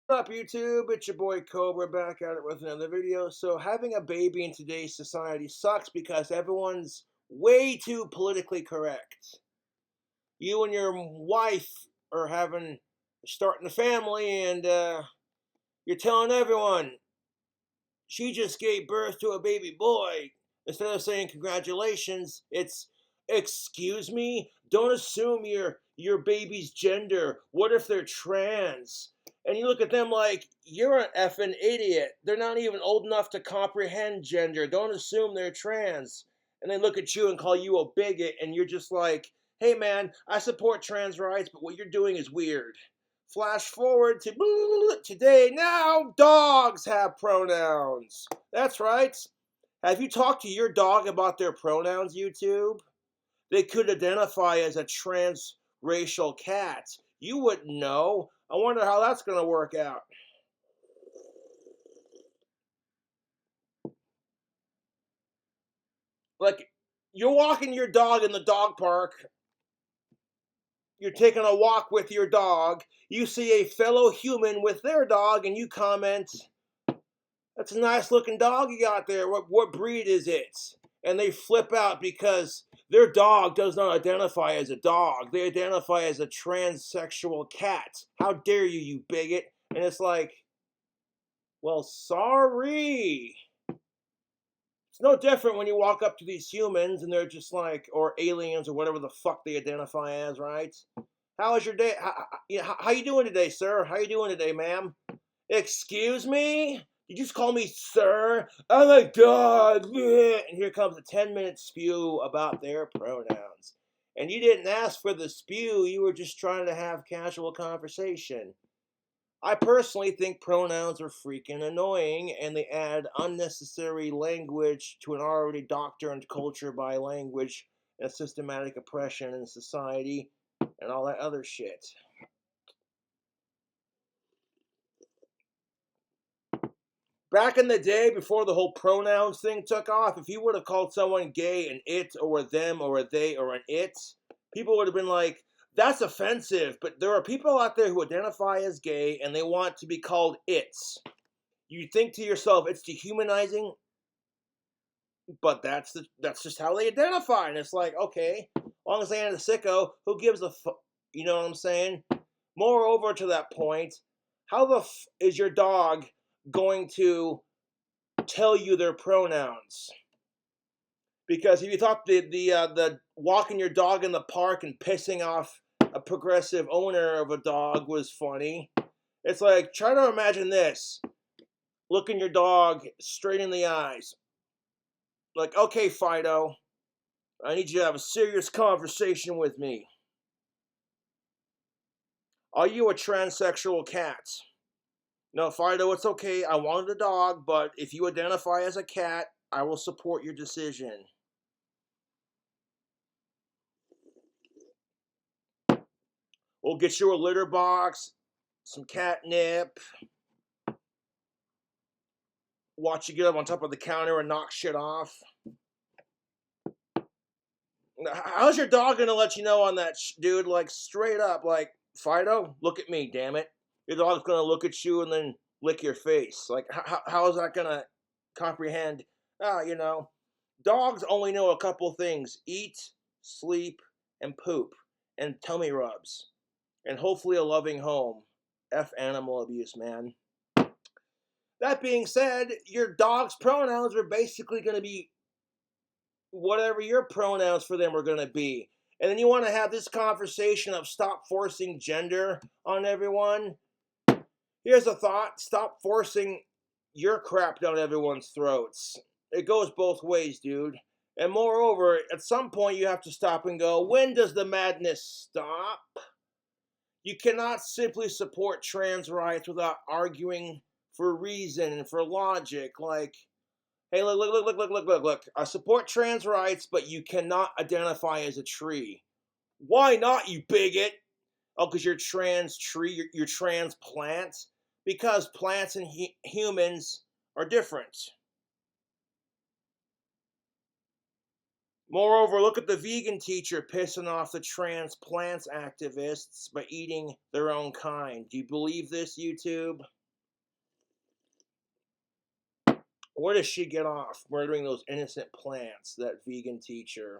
What up, YouTube? It's your boy Cobra back at it with another video. So, having a baby in today's society sucks because everyone's way too politically correct. You and your wife are starting a family, and you're telling everyone she just gave birth to a baby boy. Instead of saying congratulations, it's excuse me. Don't assume your baby's gender. What if they're trans? And you look at them like you're an effing idiot. They're not even old enough to comprehend gender. Don't assume they're trans. And they look at you and call you a bigot, and you're just like, hey man, I support trans rights, but what you're doing is weird. Flash forward to today. Now dogs have pronouns. That's right. Have you talked to your dog about their pronouns, YouTube? They could identify as a transracial cat. You wouldn't know. I wonder how that's going to work out. Like, you're walking your dog in the dog park. You're taking a walk with your dog. You see a fellow human with their dog, and you comment, that's a nice looking dog you got there. What breed is it? And they flip out because their dog does not identify as a dog. They identify as a transsexual cat. How dare you, you bigot? And it's like, well, sorry. It's no different when you walk up to these humans and they're just like, or aliens or whatever the fuck they identify as, right? How was your day? How you doing today, sir? How you doing today, ma'am? Excuse me? You just call me sir? Oh my god. And here comes a 10-minute spew about their pronouns. And you didn't ask for the spew, you were just trying to have casual conversation. I personally think pronouns are freaking annoying and they add unnecessary language to an already doctrined culture by language and systematic oppression in society and all that other shit. Back in the day, before the whole pronouns thing took off, if you would have called someone gay an it or a them or a they or an it, people would have been like, that's offensive. But there are people out there who identify as gay and they want to be called its. You think to yourself, it's dehumanizing, but that's just how they identify. And it's like, okay, as long as they ain't a sicko, who gives a fuck? You know what I'm saying? Moreover, to that point, how the is your dog going to tell you their pronouns? Because if you thought the walking your dog in the park and pissing off a progressive owner of a dog was funny, it's like, try to imagine this: looking your dog straight in the eyes, like, okay, Fido, I need you to have a serious conversation with me. Are you a transsexual cat? No, Fido, it's okay. I wanted a dog, but if you identify as a cat, I will support your decision. We'll get you a litter box, some catnip, watch you get up on top of the counter and knock shit off. How's your dog gonna let you know on that, dude? Like, straight up, like, Fido, look at me, damn it. Your dog's gonna look at you and then lick your face. Like, how is that gonna comprehend? Dogs only know a couple things: eat, sleep, and poop, and tummy rubs, and hopefully a loving home. F animal abuse, man. That being said, your dog's pronouns are basically going to be whatever your pronouns for them are going to be. And then you want to have this conversation of stop forcing gender on everyone. Here's a thought: stop forcing your crap down everyone's throats. It goes both ways, dude. And moreover, at some point you have to stop and go, when does the madness stop? You cannot simply support trans rights without arguing for reason and for logic. Like, hey, look. I support trans rights, but you cannot identify as a tree. Why not, you bigot? Oh, because you're trans tree, you're trans plant? Because plants and humans are different. Moreover, look at the vegan teacher pissing off the trans plants activists by eating their own kind. Do you believe this, YouTube? Where does she get off murdering those innocent plants, that vegan teacher?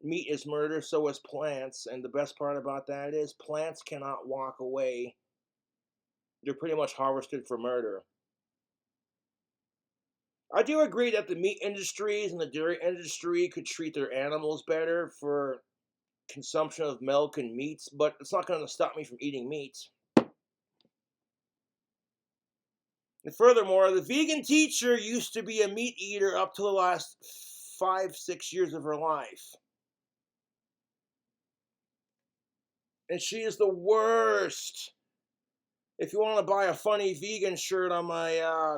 Meat is murder, so is plants, and the best part about that is plants cannot walk away. They're pretty much harvested for murder. I do agree that the meat industries and the dairy industry could treat their animals better for consumption of milk and meats, but it's not going to stop me from eating meat. And furthermore, the vegan teacher used to be a meat eater up to the last 5-6 years of her life. And she is the worst. If you want to buy a funny vegan shirt on my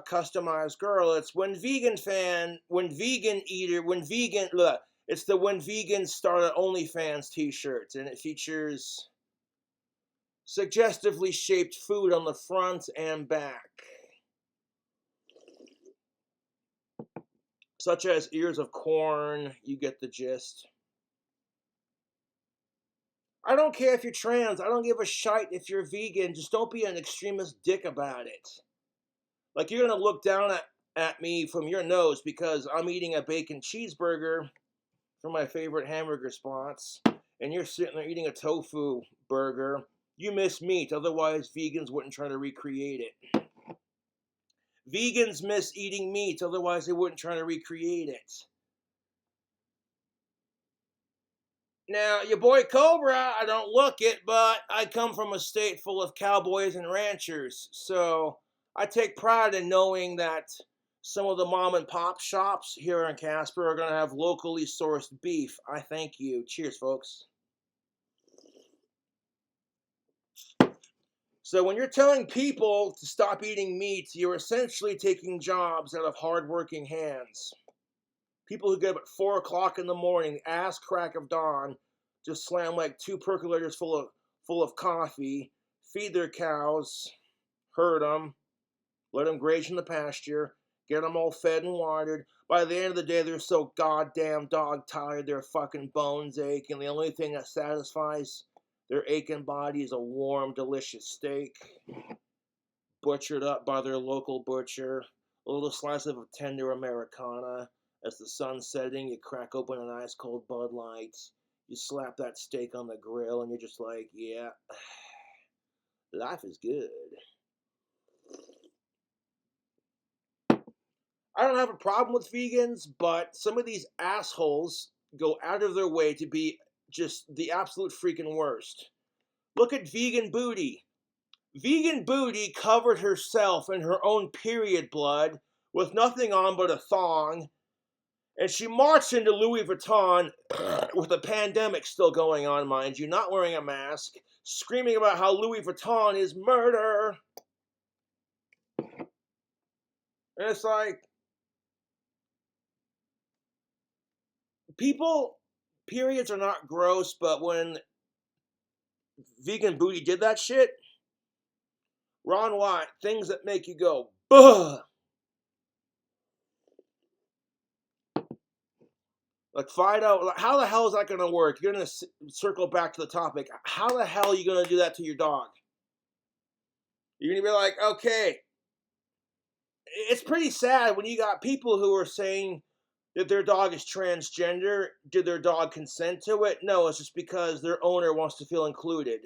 customized girl, it's when vegan, it's the when vegans start at OnlyFans t-shirt, and it features suggestively shaped food on the front and back, such as ears of corn. You get the gist. I don't care if you're trans. I don't give a shite if you're vegan. Just don't be an extremist dick about it. Like, you're going to look down at me from your nose because I'm eating a bacon cheeseburger from my favorite hamburger spots, and you're sitting there eating a tofu burger. You miss meat. Otherwise, vegans wouldn't try to recreate it. Vegans miss eating meat. Otherwise, they wouldn't try to recreate it. Now, your boy Cobra, I don't look it, but I come from a state full of cowboys and ranchers, so I take pride in knowing that some of the mom and pop shops here in Casper are going to have locally sourced beef. I thank you. Cheers, folks. So when you're telling people to stop eating meat, you're essentially taking jobs out of hardworking hands. People who get up at 4 o'clock in the morning, ass crack of dawn, just slam like 2 percolators full of coffee, feed their cows, herd them, let them graze in the pasture, get them all fed and watered. By the end of the day, they're so goddamn dog tired, their fucking bones ache, and the only thing that satisfies their aching body is a warm, delicious steak, butchered up by their local butcher, a little slice of a tender Americana. As the sun's setting, you crack open an ice cold Bud Light. You slap that steak on the grill, and you're just like, yeah, life is good. I don't have a problem with vegans, but some of these assholes go out of their way to be just the absolute freaking worst. Look at Vegan Booty. Vegan Booty covered herself in her own period blood with nothing on but a thong, and she marched into Louis Vuitton with a pandemic still going on, mind you, not wearing a mask, screaming about how Louis Vuitton is murder. And it's like, people, periods are not gross, but when Vegan Booty did that shit, Ron White, things that make you go, buh! Like, Fido, how the hell is that going to work? You're going to circle back to the topic. How the hell are you going to do that to your dog? You're going to be like, okay. It's pretty sad when you got people who are saying that their dog is transgender. Did their dog consent to it? No, it's just because their owner wants to feel included.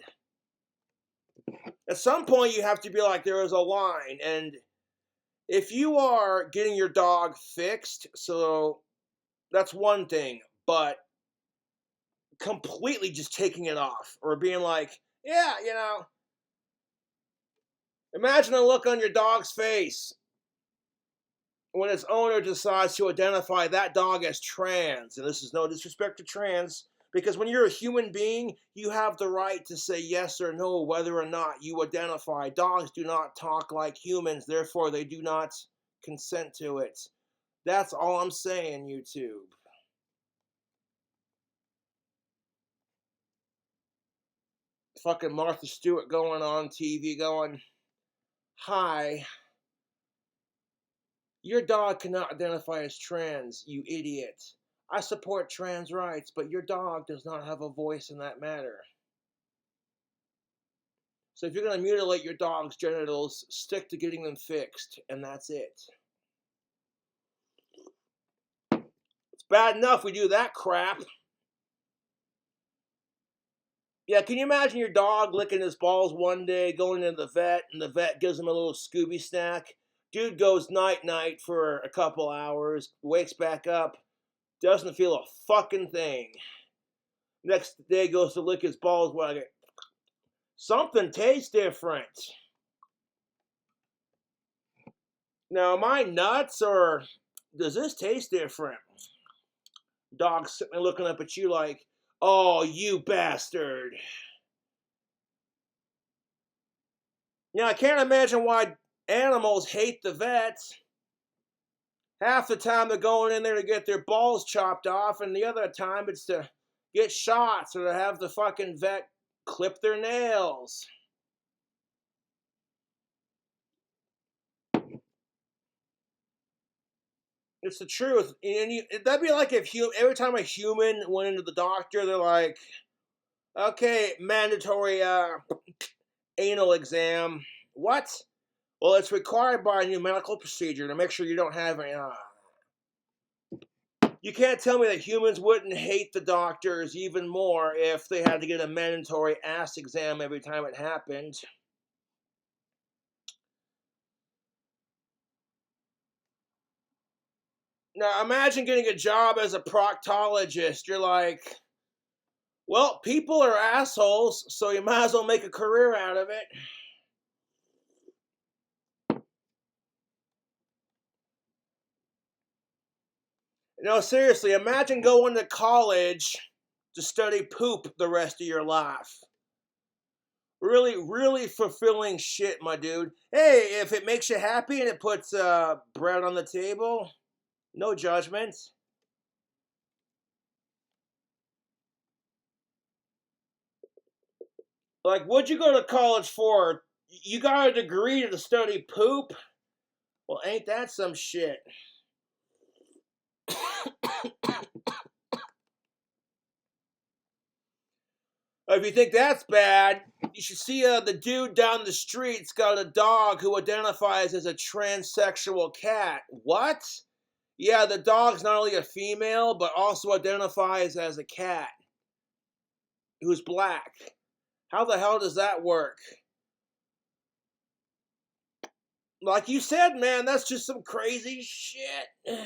At some point, you have to be like, there is a line. And if you are getting your dog fixed, so that's one thing, but completely just taking it off or being like, yeah, imagine the look on your dog's face when its owner decides to identify that dog as trans. And this is no disrespect to trans, because when you're a human being, you have the right to say yes or no whether or not you identify. Dogs do not talk like humans, therefore they do not consent to it. That's all I'm saying, YouTube. Fucking Martha Stewart going on TV going, hi, your dog cannot identify as trans, you idiot. I support trans rights, but your dog does not have a voice in that matter. So if you're going to mutilate your dog's genitals, stick to getting them fixed, and that's it. It's bad enough we do that crap. Yeah, can you imagine your dog licking his balls one day, going into the vet, and the vet gives him a little Scooby snack? Dude goes night-night for a couple hours, wakes back up, doesn't feel a fucking thing. Next day goes to lick his balls. Something tastes different. Now, am I nuts, or does this taste different? Dog's sitting there looking up at you like, oh, you bastard. Now, I can't imagine why animals hate the vets. Half the time they're going in there to get their balls chopped off, and the other time it's to get shots or to have the fucking vet clip their nails. It's the truth. And that'd be like if every time a human went into the doctor, they're like, okay, mandatory anal exam. What? Well, it's required by a new medical procedure to make sure you don't have any. You can't tell me that humans wouldn't hate the doctors even more if they had to get a mandatory ass exam every time it happened. Now, imagine getting a job as a proctologist. You're like, well, people are assholes, so you might as well make a career out of it. No, seriously, imagine going to college to study poop the rest of your life. Really, really fulfilling shit, my dude. Hey, if it makes you happy and it puts bread on the table, no judgment. Like, what'd you go to college for? You got a degree to study poop? Well, ain't that some shit? If you think that's bad, you should see the dude down the street's got a dog who identifies as a transsexual cat. What? Yeah, the dog's not only a female, but also identifies as a cat who's black. How the hell does that work? Like you said, man, that's just some crazy shit.